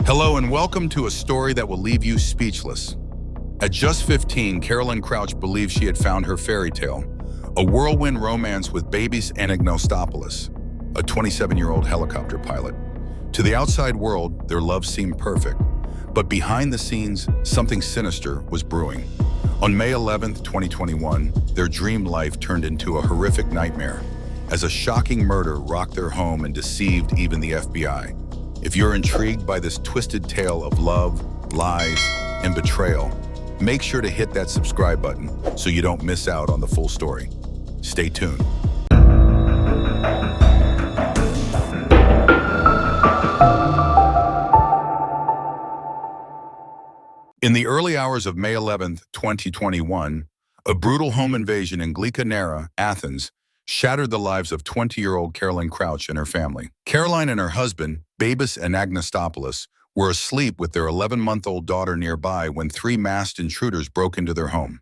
Hello and welcome to a story that will leave you speechless. At just 15, Carolyn Crouch believed she had found her fairy tale, a whirlwind romance with Babis Anopolis, a 27-year-old helicopter pilot. To the outside world, their love seemed perfect, but behind the scenes, something sinister was brewing. On May 11, 2021, their dream life turned into a horrific nightmare as a shocking murder rocked their home and deceived even the FBI. If you're intrigued by this twisted tale of love, lies, and betrayal, make sure to hit that subscribe button so you don't miss out on the full story. Stay tuned. In the early hours of May 11, 2021, a brutal home invasion in Glicka, Athens, shattered the lives of 20-year-old Carolyn Crouch and her family. Caroline and her husband, Babis Anopolis, were asleep with their 11-month-old daughter nearby when three masked intruders broke into their home.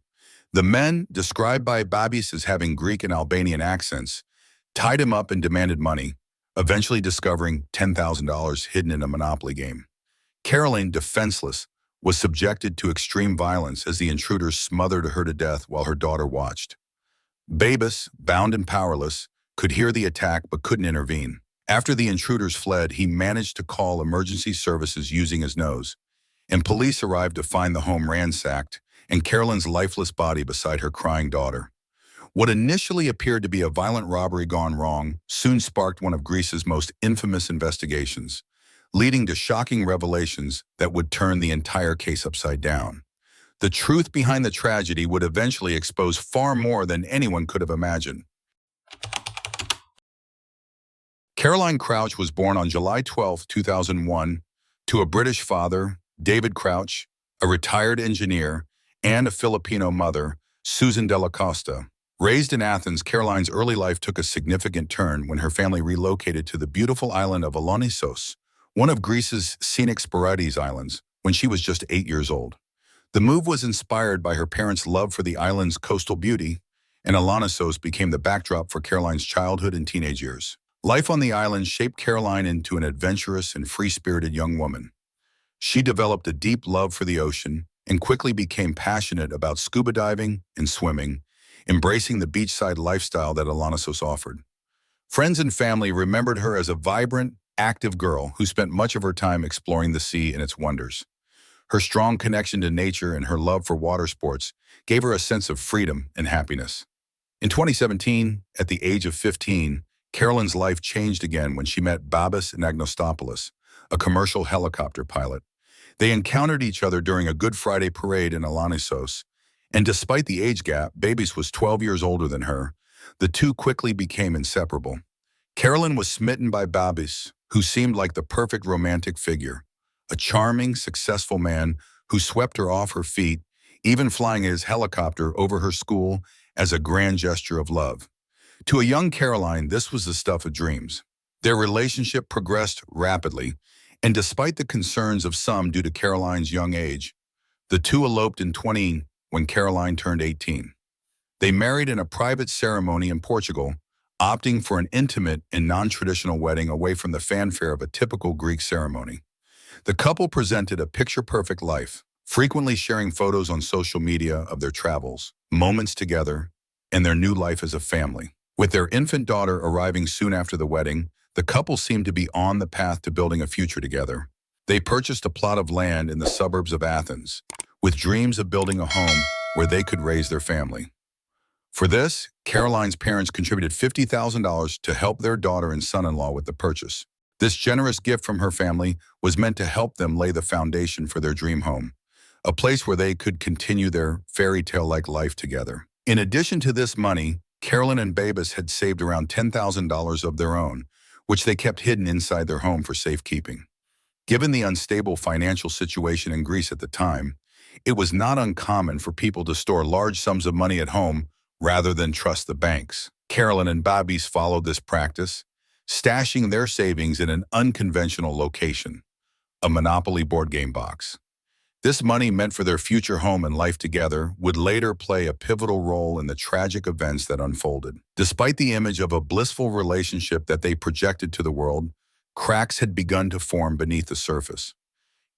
The men, described by Babis as having Greek and Albanian accents, tied him up and demanded money, eventually discovering $10,000 hidden in a Monopoly game. Caroline, defenseless, was subjected to extreme violence as the intruders smothered her to death while her daughter watched. Babis, bound and powerless, could hear the attack but couldn't intervene. After the intruders fled, he managed to call emergency services using his nose, and police arrived to find the home ransacked and Carolyn's lifeless body beside her crying daughter. What initially appeared to be a violent robbery gone wrong soon sparked one of Greece's most infamous investigations, leading to shocking revelations that would turn the entire case upside down. The truth behind the tragedy would eventually expose far more than anyone could have imagined. Caroline Crouch was born on July 12, 2001, to a British father, David Crouch, a retired engineer, and a Filipino mother, Susan Della Costa. Raised in Athens, Caroline's early life took a significant turn when her family relocated to the beautiful island of Eloped, one of Greece's scenic Sporades islands, when she was just 8 years old. The move was inspired by her parents' love for the island's coastal beauty, and Eloped became the backdrop for Caroline's childhood and teenage years. Life on the island shaped Caroline into an adventurous and free-spirited young woman. She developed a deep love for the ocean and quickly became passionate about scuba diving and swimming, embracing the beachside lifestyle that Eloped offered. Friends and family remembered her as a vibrant, active girl who spent much of her time exploring the sea and its wonders. Her strong connection to nature and her love for water sports gave her a sense of freedom and happiness. In 2017, at the age of 15, Carolyn's life changed again when she met Babis Anopolis, a commercial helicopter pilot. They encountered each other during a Good Friday parade in Eloped, and despite the age gap, Babis was 12 years older than her, the two quickly became inseparable. Carolyn was smitten by Babis, who seemed like the perfect romantic figure. A charming, successful man who swept her off her feet, even flying his helicopter over her school as a grand gesture of love. To a young Caroline, this was the stuff of dreams. Their relationship progressed rapidly, and despite the concerns of some due to Caroline's young age, the two eloped in 20 when Caroline turned 18. They married in a private ceremony in Portugal, opting for an intimate and non-traditional wedding away from the fanfare of a typical Greek ceremony. The couple presented a picture-perfect life, frequently sharing photos on social media of their travels, moments together, and their new life as a family. With their infant daughter arriving soon after the wedding, the couple seemed to be on the path to building a future together. They purchased a plot of land in the suburbs of Athens, with dreams of building a home where they could raise their family. For this, Caroline's parents contributed $50,000 to help their daughter and son-in-law with the purchase. This generous gift from her family was meant to help them lay the foundation for their dream home, a place where they could continue their fairy tale-like life together. In addition to this money, Carolyn and Babis had saved around $10,000 of their own, which they kept hidden inside their home for safekeeping. Given the unstable financial situation in Greece at the time, it was not uncommon for people to store large sums of money at home rather than trust the banks. Carolyn and Babis followed this practice, stashing their savings in an unconventional location, a Monopoly board game box. This money meant for their future home and life together would later play a pivotal role in the tragic events that unfolded. Despite the image of a blissful relationship that they projected to the world, cracks had begun to form beneath the surface.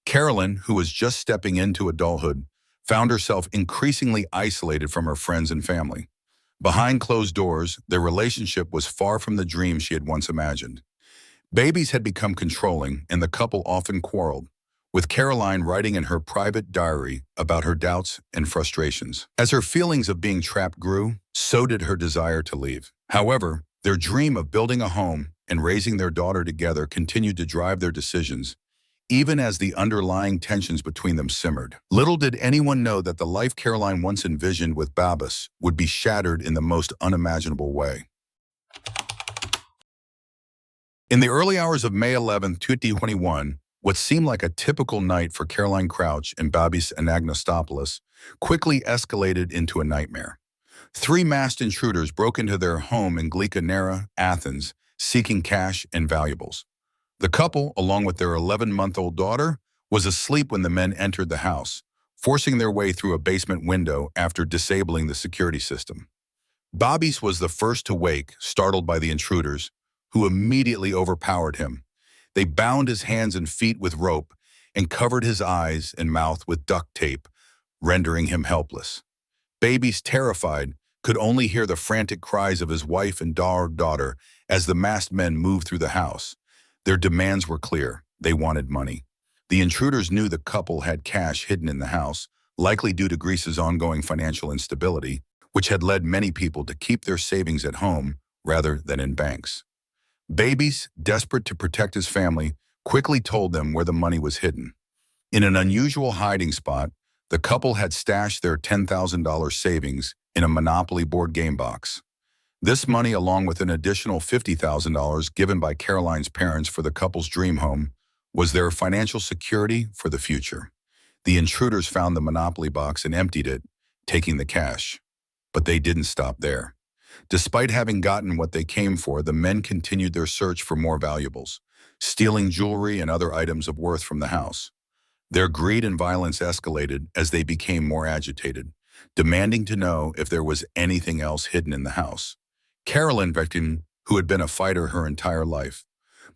Carolyn, who was just stepping into adulthood, found herself increasingly isolated from her friends and family. Behind closed doors, their relationship was far from the dream she had once imagined. Babis had become controlling, and the couple often quarreled, with Caroline writing in her private diary about her doubts and frustrations. As her feelings of being trapped grew, so did her desire to leave. However, their dream of building a home and raising their daughter together continued to drive their decisions, even as the underlying tensions between them simmered. Little did anyone know that the life Caroline once envisioned with Babis would be shattered in the most unimaginable way. In the early hours of May 11, 2021, what seemed like a typical night for Caroline Crouch and Babis Anopolis quickly escalated into a nightmare. Three masked intruders broke into their home in Glicka, Athens, seeking cash and valuables. The couple, along with their 11-month-old daughter, was asleep when the men entered the house, forcing their way through a basement window after disabling the security system. Babis was the first to wake, startled by the intruders, who immediately overpowered him. They bound his hands and feet with rope and covered his eyes and mouth with duct tape, rendering him helpless. Babis, terrified, could only hear the frantic cries of his wife and daughter as the masked men moved through the house. Their demands were clear. They wanted money. The intruders knew the couple had cash hidden in the house, likely due to Greece's ongoing financial instability, which had led many people to keep their savings at home rather than in banks. Babis, desperate to protect his family, quickly told them where the money was hidden. In an unusual hiding spot, the couple had stashed their $10,000 savings in a Monopoly board game box. This money, along with an additional $50,000 given by Caroline's parents for the couple's dream home, was their financial security for the future. The intruders found the Monopoly box and emptied it, taking the cash. But they didn't stop there. Despite having gotten what they came for, the men continued their search for more valuables, stealing jewelry and other items of worth from the house. Their greed and violence escalated as they became more agitated, demanding to know if there was anything else hidden in the house. Carolyn, who had been a fighter her entire life,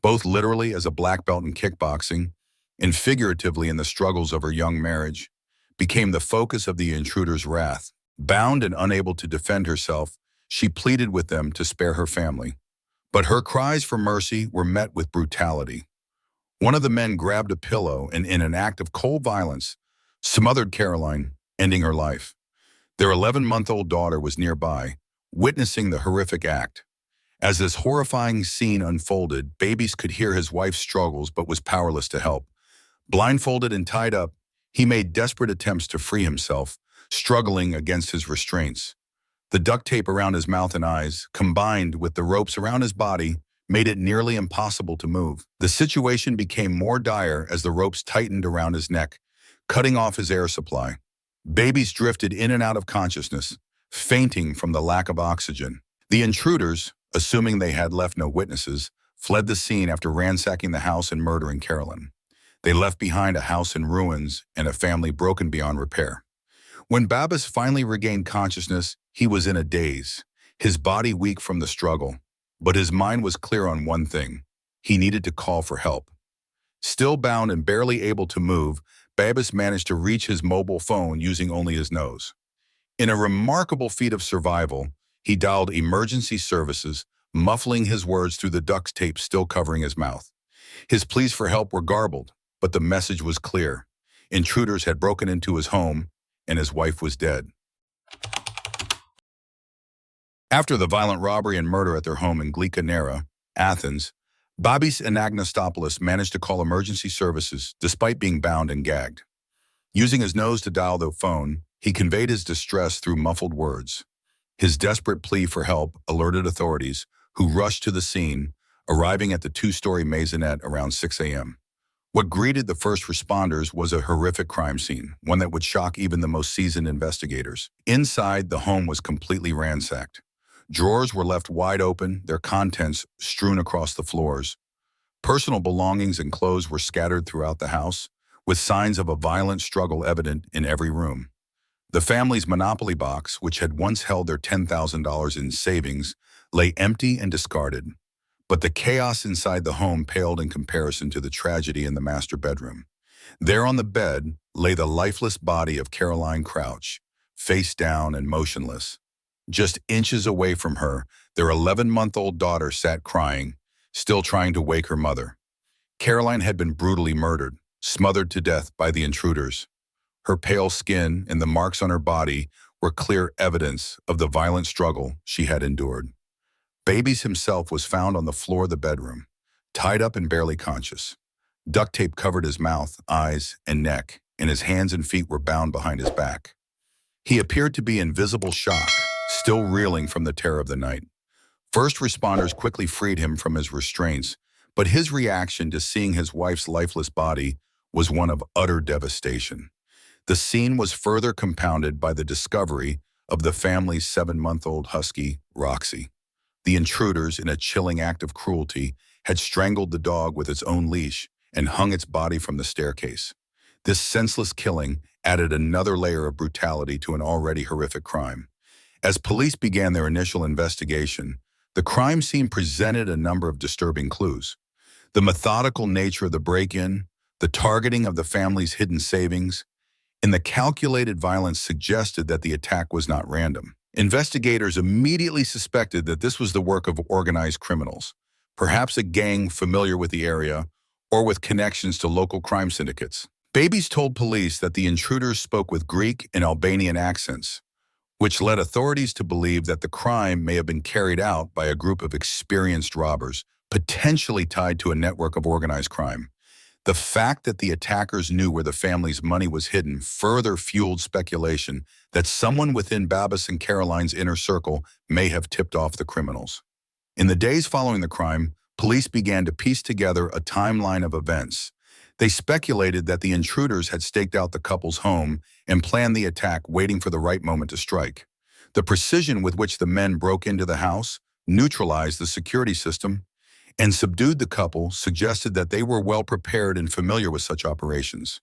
both literally as a black belt in kickboxing and figuratively in the struggles of her young marriage, became the focus of the intruders' wrath. Bound and unable to defend herself, she pleaded with them to spare her family. But her cries for mercy were met with brutality. One of the men grabbed a pillow and, in an act of cold violence, smothered Caroline, ending her life. Their 11-month-old daughter was nearby, witnessing the horrific act. As this horrifying scene unfolded, Babis could hear his wife's struggles but was powerless to help. Blindfolded and tied up, he made desperate attempts to free himself, struggling against his restraints. The duct tape around his mouth and eyes, combined with the ropes around his body, made it nearly impossible to move. The situation became more dire as the ropes tightened around his neck, cutting off his air supply. Babis drifted in and out of consciousness, fainting from the lack of oxygen. The intruders, assuming they had left no witnesses, fled the scene after ransacking the house and murdering Carolyn. They left behind a house in ruins and a family broken beyond repair. When Babis finally regained consciousness, he was in a daze, his body weak from the struggle. But his mind was clear on one thing. He needed to call for help. Still bound and barely able to move, Babis managed to reach his mobile phone using only his nose. In a remarkable feat of survival, he dialed emergency services, muffling his words through the duct tape still covering his mouth. His pleas for help were garbled, but the message was clear. Intruders had broken into his home, and his wife was dead. After the violent robbery and murder at their home in Glicka, Athens, Babis Anopolis managed to call emergency services despite being bound and gagged. Using his nose to dial the phone, he conveyed his distress through muffled words. His desperate plea for help alerted authorities, who rushed to the scene, arriving at the two-story maisonette around 6 a.m. What greeted the first responders was a horrific crime scene, one that would shock even the most seasoned investigators. Inside, the home was completely ransacked. Drawers were left wide open, their contents strewn across the floors. Personal belongings and clothes were scattered throughout the house, with signs of a violent struggle evident in every room. The family's Monopoly box, which had once held their $10,000 in savings, lay empty and discarded. But the chaos inside the home paled in comparison to the tragedy in the master bedroom. There on the bed lay the lifeless body of Caroline Crouch, face down and motionless. Just inches away from her, their 11-month-old daughter sat crying, still trying to wake her mother. Caroline had been brutally murdered, smothered to death by the intruders. Her pale skin and the marks on her body were clear evidence of the violent struggle she had endured. Babis himself was found on the floor of the bedroom, tied up and barely conscious. Duct tape covered his mouth, eyes, and neck, and his hands and feet were bound behind his back. He appeared to be in visible shock, still reeling from the terror of the night. First responders quickly freed him from his restraints, but his reaction to seeing his wife's lifeless body was one of utter devastation. The scene was further compounded by the discovery of the family's 7-month-old husky, Roxy. The intruders, in a chilling act of cruelty, had strangled the dog with its own leash and hung its body from the staircase. This senseless killing added another layer of brutality to an already horrific crime. As police began their initial investigation, the crime scene presented a number of disturbing clues. The methodical nature of the break-in, the targeting of the family's hidden savings, and the calculated violence suggested that the attack was not random. Investigators immediately suspected that this was the work of organized criminals, perhaps a gang familiar with the area or with connections to local crime syndicates. Babis told police that the intruders spoke with Greek and Albanian accents, which led authorities to believe that the crime may have been carried out by a group of experienced robbers, potentially tied to a network of organized crime. The fact that the attackers knew where the family's money was hidden further fueled speculation that someone within Babis and Caroline's inner circle may have tipped off the criminals. In the days following the crime, police began to piece together a timeline of events. They speculated that the intruders had staked out the couple's home and planned the attack, waiting for the right moment to strike. The precision with which the men broke into the house, neutralized the security system, and subdued the couple suggested that they were well prepared and familiar with such operations.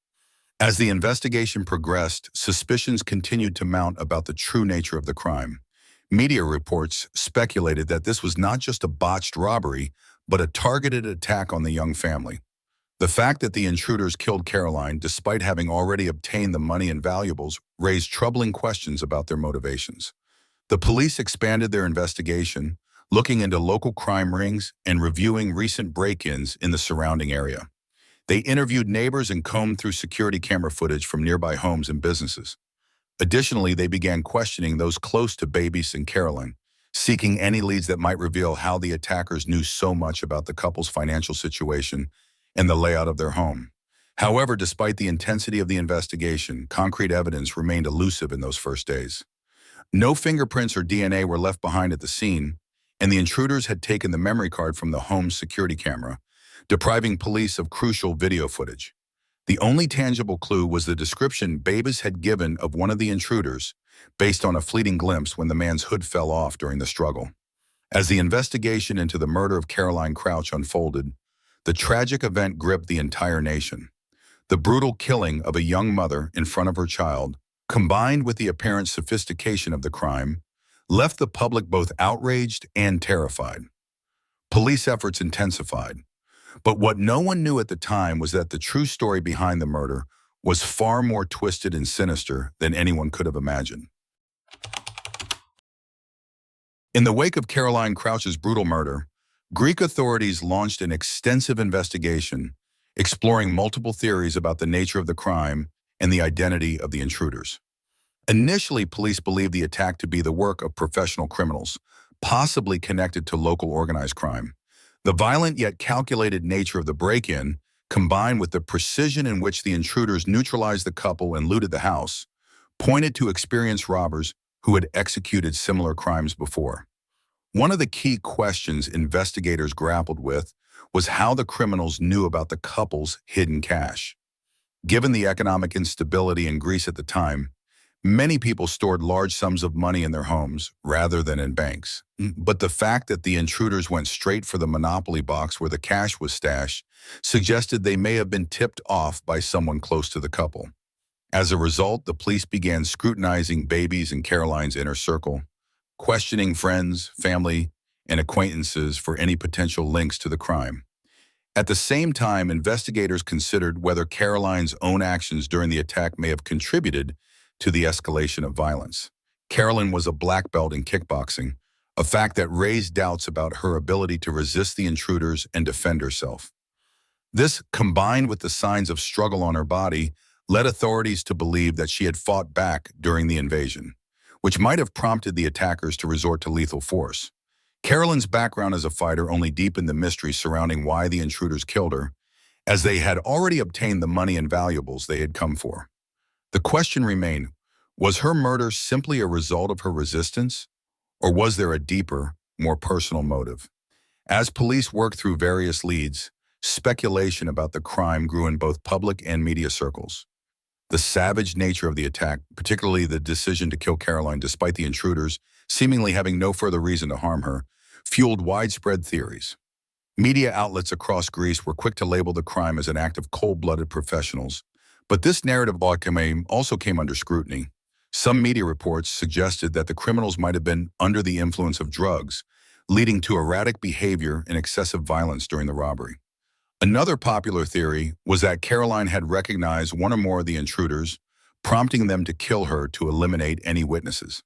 As the investigation progressed, suspicions continued to mount about the true nature of the crime. Media reports speculated that this was not just a botched robbery, but a targeted attack on the young family. The fact that the intruders killed Caroline, despite having already obtained the money and valuables, raised troubling questions about their motivations. The police expanded their investigation, looking into local crime rings and reviewing recent break-ins in the surrounding area. They interviewed neighbors and combed through security camera footage from nearby homes and businesses. Additionally, they began questioning those close to Babis and Caroline, seeking any leads that might reveal how the attackers knew so much about the couple's financial situation and the layout of their home. However, despite the intensity of the investigation, concrete evidence remained elusive in those first days. No fingerprints or DNA were left behind at the scene, and the intruders had taken the memory card from the home's security camera, depriving police of crucial video footage. The only tangible clue was the description Babis had given of one of the intruders, based on a fleeting glimpse when the man's hood fell off during the struggle. As the investigation into the murder of Caroline Crouch unfolded, the tragic event gripped the entire nation. The brutal killing of a young mother in front of her child, combined with the apparent sophistication of the crime, left the public both outraged and terrified. Police efforts intensified, but what no one knew at the time was that the true story behind the murder was far more twisted and sinister than anyone could have imagined. In the wake of Caroline Crouch's brutal murder, Greek authorities launched an extensive investigation, exploring multiple theories about the nature of the crime and the identity of the intruders. Initially, police believed the attack to be the work of professional criminals, possibly connected to local organized crime. The violent yet calculated nature of the break-in, combined with the precision in which the intruders neutralized the couple and looted the house, pointed to experienced robbers who had executed similar crimes before. One of the key questions investigators grappled with was how the criminals knew about the couple's hidden cash. Given the economic instability in Greece at the time, many people stored large sums of money in their homes rather than in banks. But the fact that the intruders went straight for the monopoly box where the cash was stashed suggested they may have been tipped off by someone close to the couple. As a result, the police began scrutinizing Babis and Caroline's inner circle, questioning friends, family, and acquaintances for any potential links to the crime. At the same time, investigators considered whether Caroline's own actions during the attack may have contributed to the escalation of violence. Caroline was a black belt in kickboxing, a fact that raised doubts about her ability to resist the intruders and defend herself. This, combined with the signs of struggle on her body, led authorities to believe that she had fought back during the invasion, which might have prompted the attackers to resort to lethal force. Caroline's background as a fighter only deepened the mystery surrounding why the intruders killed her, as they had already obtained the money and valuables they had come for. The question remained, was her murder simply a result of her resistance, or was there a deeper, more personal motive? As police worked through various leads, speculation about the crime grew in both public and media circles. The savage nature of the attack, particularly the decision to kill Caroline despite the intruders seemingly having no further reason to harm her, fueled widespread theories. Media outlets across Greece were quick to label the crime as an act of cold-blooded professionals, but this narrative also came under scrutiny. Some media reports suggested that the criminals might have been under the influence of drugs, leading to erratic behavior and excessive violence during the robbery. Another popular theory was that Caroline had recognized one or more of the intruders, prompting them to kill her to eliminate any witnesses.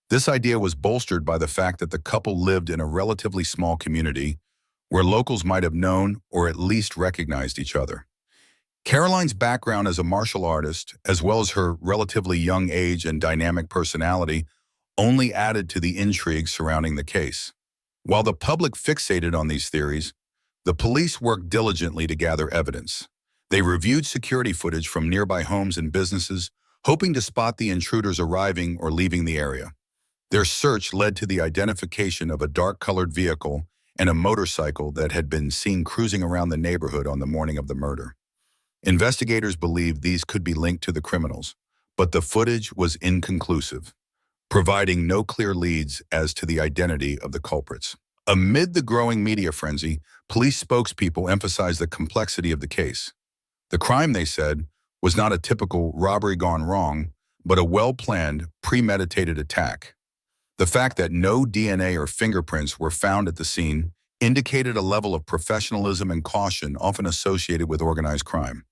This idea was bolstered by the fact that the couple lived in a relatively small community where locals might have known or at least recognized each other. Caroline's background as a martial artist, as well as her relatively young age and dynamic personality, only added to the intrigue surrounding the case. While the public fixated on these theories, the police worked diligently to gather evidence. They reviewed security footage from nearby homes and businesses, hoping to spot the intruders arriving or leaving the area. Their search led to the identification of a dark-colored vehicle and a motorcycle that had been seen cruising around the neighborhood on the morning of the murder. Investigators believed these could be linked to the criminals, but the footage was inconclusive, providing no clear leads as to the identity of the culprits. Amid the growing media frenzy, police spokespeople emphasized the complexity of the case. The crime, they said, was not a typical robbery gone wrong, but a well-planned, premeditated attack. The fact that no DNA or fingerprints were found at the scene indicated a level of professionalism and caution often associated with organized crime.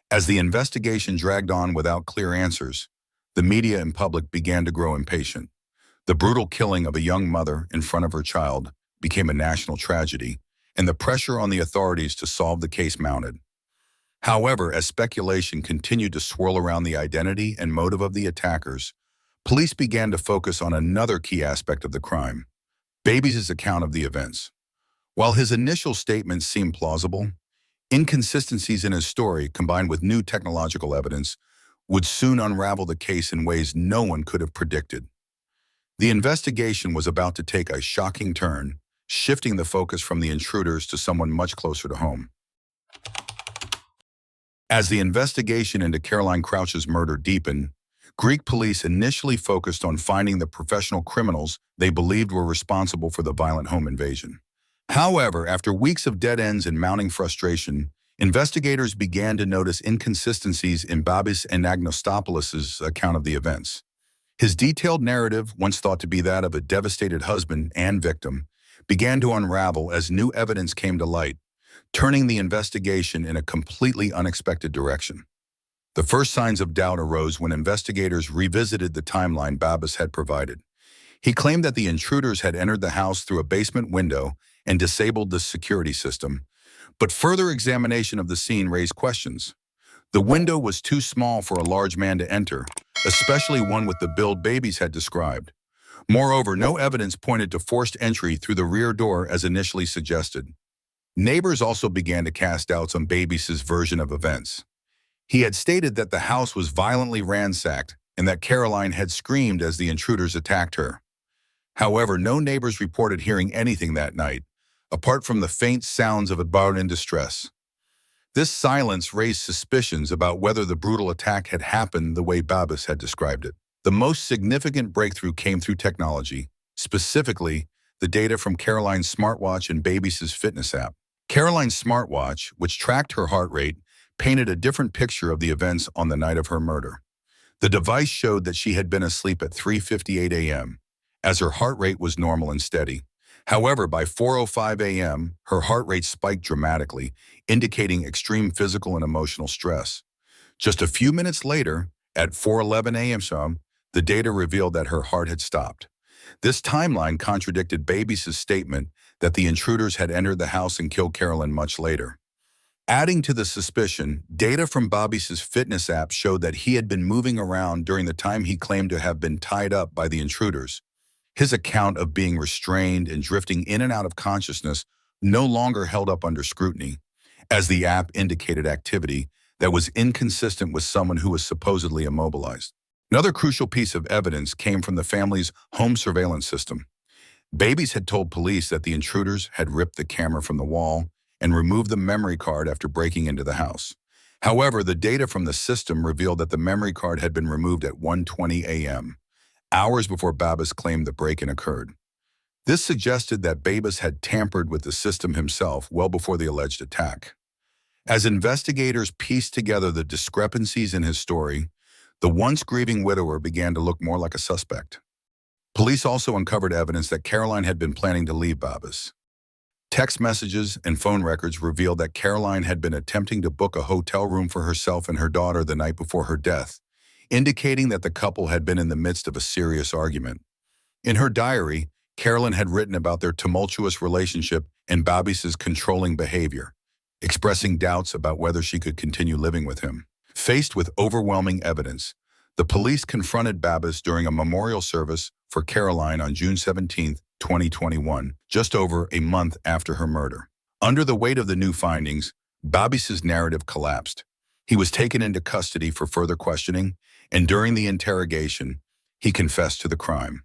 As the investigation dragged on without clear answers, the media and public began to grow impatient. The brutal killing of a young mother in front of her child became a national tragedy, and the pressure on the authorities to solve the case mounted. However, as speculation continued to swirl around the identity and motive of the attackers, police began to focus on another key aspect of the crime, Babis' account of the events. While his initial statements seemed plausible, inconsistencies in his story, combined with new technological evidence, would soon unravel the case in ways no one could have predicted. The investigation was about to take a shocking turn, shifting the focus from the intruders to someone much closer to home. As the investigation into Caroline Crouch's murder deepened, Greek police initially focused on finding the professional criminals they believed were responsible for the violent home invasion. However, after weeks of dead ends and mounting frustration, investigators began to notice inconsistencies in Babis and Agnostopolis' account of the events. His detailed narrative, once thought to be that of a devastated husband and victim, began to unravel as new evidence came to light, turning the investigation in a completely unexpected direction. The first signs of doubt arose when investigators revisited the timeline Babis had provided. He claimed that the intruders had entered the house through a basement window and disabled the security system, but further examination of the scene raised questions. The window was too small for a large man to enter, especially one with the build Babis had described. Moreover, no evidence pointed to forced entry through the rear door as initially suggested. Neighbors also began to cast doubts on Babis' version of events. He had stated that the house was violently ransacked and that Caroline had screamed as the intruders attacked her. However, no neighbors reported hearing anything that night, apart from the faint sounds of a barn in distress. This silence raised suspicions about whether the brutal attack had happened the way Babis had described it. The most significant breakthrough came through technology, specifically the data from Caroline's smartwatch and Babis' fitness app. Caroline's smartwatch, which tracked her heart rate, painted a different picture of the events on the night of her murder. The device showed that she had been asleep at 3:58 a.m., as her heart rate was normal and steady. However, by 4:05 a.m., her heart rate spiked dramatically, indicating extreme physical and emotional stress. Just a few minutes later, at 4:11 a.m., the data revealed that her heart had stopped. This timeline contradicted Babis' statement that the intruders had entered the house and killed Carolyn much later. Adding to the suspicion, data from Babis' fitness app showed that he had been moving around during the time he claimed to have been tied up by the intruders. His account of being restrained and drifting in and out of consciousness no longer held up under scrutiny, as the app indicated activity that was inconsistent with someone who was supposedly immobilized. Another crucial piece of evidence came from the family's home surveillance system. Babis had told police that the intruders had ripped the camera from the wall and removed the memory card after breaking into the house. However, the data from the system revealed that the memory card had been removed at 1:20 a.m., hours before Babis claimed the break-in occurred. This suggested that Babis had tampered with the system himself well before the alleged attack. As investigators pieced together the discrepancies in his story, the once grieving widower began to look more like a suspect. Police also uncovered evidence that Caroline had been planning to leave Babis. Text messages and phone records revealed that Caroline had been attempting to book a hotel room for herself and her daughter the night before her death, indicating that the couple had been in the midst of a serious argument. In her diary, Carolyn had written about their tumultuous relationship and Babis's controlling behavior, expressing doubts about whether she could continue living with him. Faced with overwhelming evidence, the police confronted Babis during a memorial service for Caroline on June 17, 2021, just over a month after her murder. Under the weight of the new findings, Babis's narrative collapsed. He was taken into custody for further questioning, and during the interrogation, he confessed to the crime.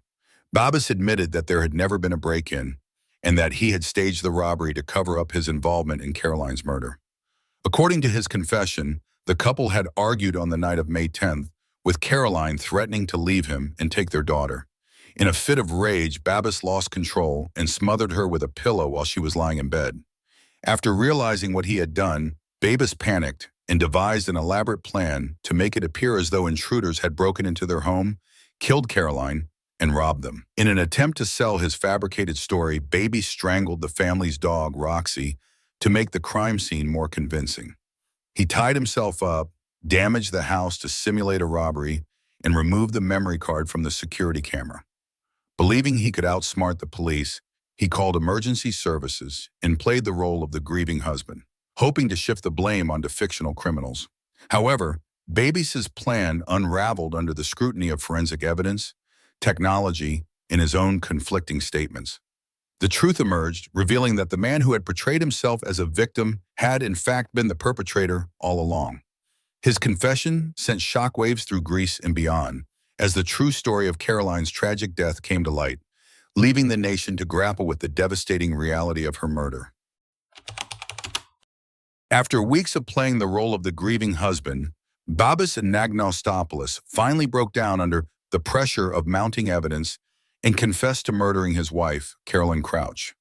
Babis admitted that there had never been a break-in and that he had staged the robbery to cover up his involvement in Caroline's murder. According to his confession, the couple had argued on the night of May 10th, with Caroline threatening to leave him and take their daughter. In a fit of rage, Babis lost control and smothered her with a pillow while she was lying in bed. After realizing what he had done, Babis panicked and devised an elaborate plan to make it appear as though intruders had broken into their home, killed Caroline, and robbed them. In an attempt to sell his fabricated story, Babis strangled the family's dog, Roxy, to make the crime scene more convincing. He tied himself up, damaged the house to simulate a robbery, and removed the memory card from the security camera. Believing he could outsmart the police, he called emergency services and played the role of the grieving husband, hoping to shift the blame onto fictional criminals. However, Babis's plan unraveled under the scrutiny of forensic evidence, technology, and his own conflicting statements. The truth emerged, revealing that the man who had portrayed himself as a victim had in fact been the perpetrator all along. His confession sent shockwaves through Greece and beyond, as the true story of Caroline's tragic death came to light, leaving the nation to grapple with the devastating reality of her murder. After weeks of playing the role of the grieving husband, Babis Anopolis finally broke down under the pressure of mounting evidence and confessed to murdering his wife, Carolyn Crouch.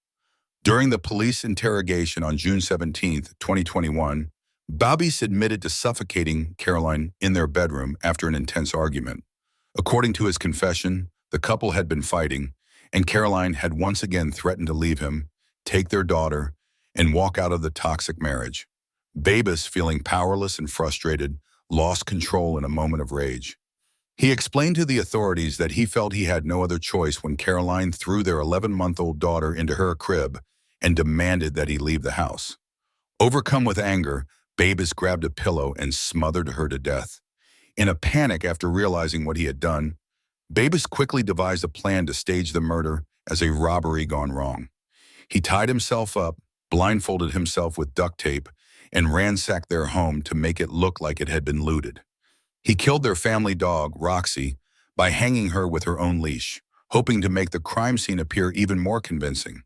During the police interrogation on June 17, 2021, Babis admitted to suffocating Caroline in their bedroom after an intense argument. According to his confession, the couple had been fighting, and Caroline had once again threatened to leave him, take their daughter, and walk out of the toxic marriage. Babis, feeling powerless and frustrated, lost control in a moment of rage. He explained to the authorities that he felt he had no other choice when Caroline threw their 11-month-old daughter into her crib and demanded that he leave the house. Overcome with anger, Babis grabbed a pillow and smothered her to death. In a panic after realizing what he had done, Babis quickly devised a plan to stage the murder as a robbery gone wrong. He tied himself up, blindfolded himself with duct tape, and ransacked their home to make it look like it had been looted. He killed their family dog, Roxy, by hanging her with her own leash, hoping to make the crime scene appear even more convincing.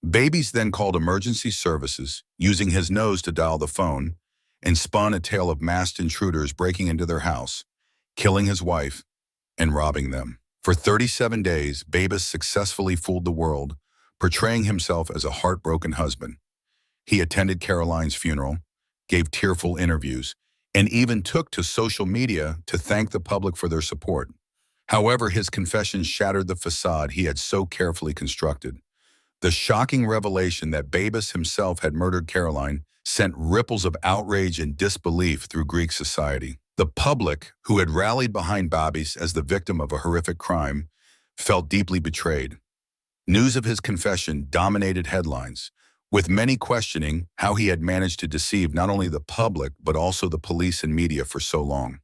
Babis then called emergency services, using his nose to dial the phone, and spun a tale of masked intruders breaking into their house, killing his wife, and robbing them. For 37 days, Babis successfully fooled the world, portraying himself as a heartbroken husband. He attended Caroline's funeral, gave tearful interviews, and even took to social media to thank the public for their support. However, his confession shattered the facade he had so carefully constructed. The shocking revelation that Babis himself had murdered Caroline sent ripples of outrage and disbelief through Greek society. The public, who had rallied behind Babis as the victim of a horrific crime, felt deeply betrayed. News of his confession dominated headlines, with many questioning how he had managed to deceive not only the public but also the police and media for so long.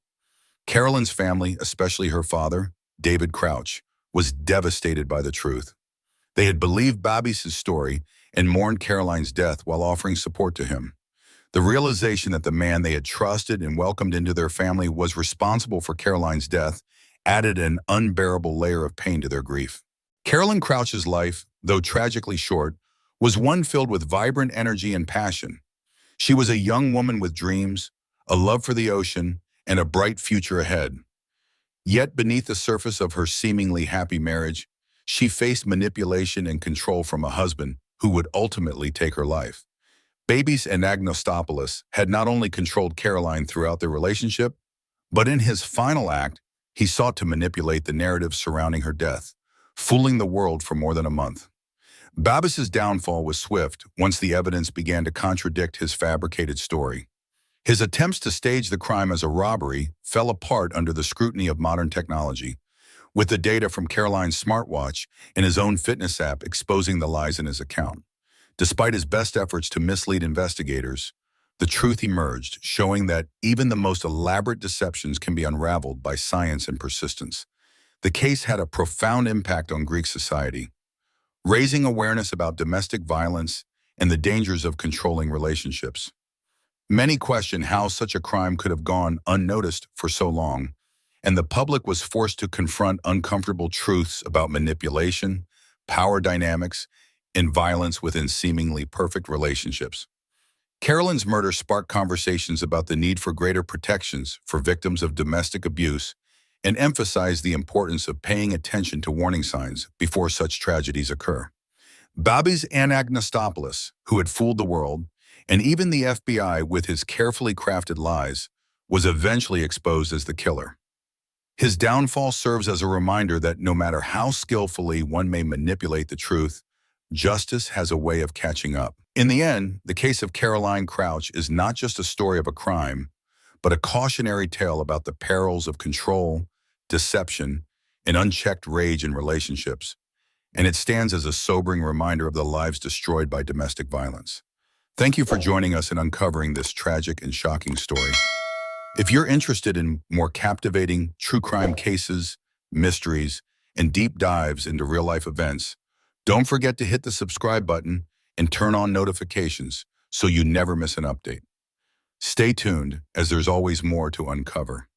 Caroline's family, especially her father, David Crouch, was devastated by the truth. They had believed Babis' story and mourned Caroline's death while offering support to him. The realization that the man they had trusted and welcomed into their family was responsible for Caroline's death added an unbearable layer of pain to their grief. Caroline Crouch's life, though tragically short, was one filled with vibrant energy and passion. She was a young woman with dreams, a love for the ocean, and a bright future ahead. Yet beneath the surface of her seemingly happy marriage, she faced manipulation and control from a husband who would ultimately take her life. Babis and Anopoulos had not only controlled Caroline throughout their relationship, but in his final act, he sought to manipulate the narrative surrounding her death, fooling the world for more than a month. Babis' downfall was swift once the evidence began to contradict his fabricated story. His attempts to stage the crime as a robbery fell apart under the scrutiny of modern technology, with the data from Caroline's smartwatch and his own fitness app exposing the lies in his account. Despite his best efforts to mislead investigators, the truth emerged, showing that even the most elaborate deceptions can be unraveled by science and persistence. The case had a profound impact on Greek society, raising awareness about domestic violence and the dangers of controlling relationships. Many question how such a crime could have gone unnoticed for so long, and the public was forced to confront uncomfortable truths about manipulation, power dynamics, and violence within seemingly perfect relationships. Caroline's murder sparked conversations about the need for greater protections for victims of domestic abuse and emphasized the importance of paying attention to warning signs before such tragedies occur. Babis and Anopoulos, who had fooled the world, and even the FBI with his carefully crafted lies, was eventually exposed as the killer. His downfall serves as a reminder that no matter how skillfully one may manipulate the truth, justice has a way of catching up. In the end, the case of Caroline Crouch is not just a story of a crime, but a cautionary tale about the perils of control, deception, and unchecked rage in relationships, and it stands as a sobering reminder of the lives destroyed by domestic violence. Thank you for joining us in uncovering this tragic and shocking story. If you're interested in more captivating true crime cases, mysteries, and deep dives into real-life events, don't forget to hit the subscribe button and turn on notifications so you never miss an update. Stay tuned, as there's always more to uncover.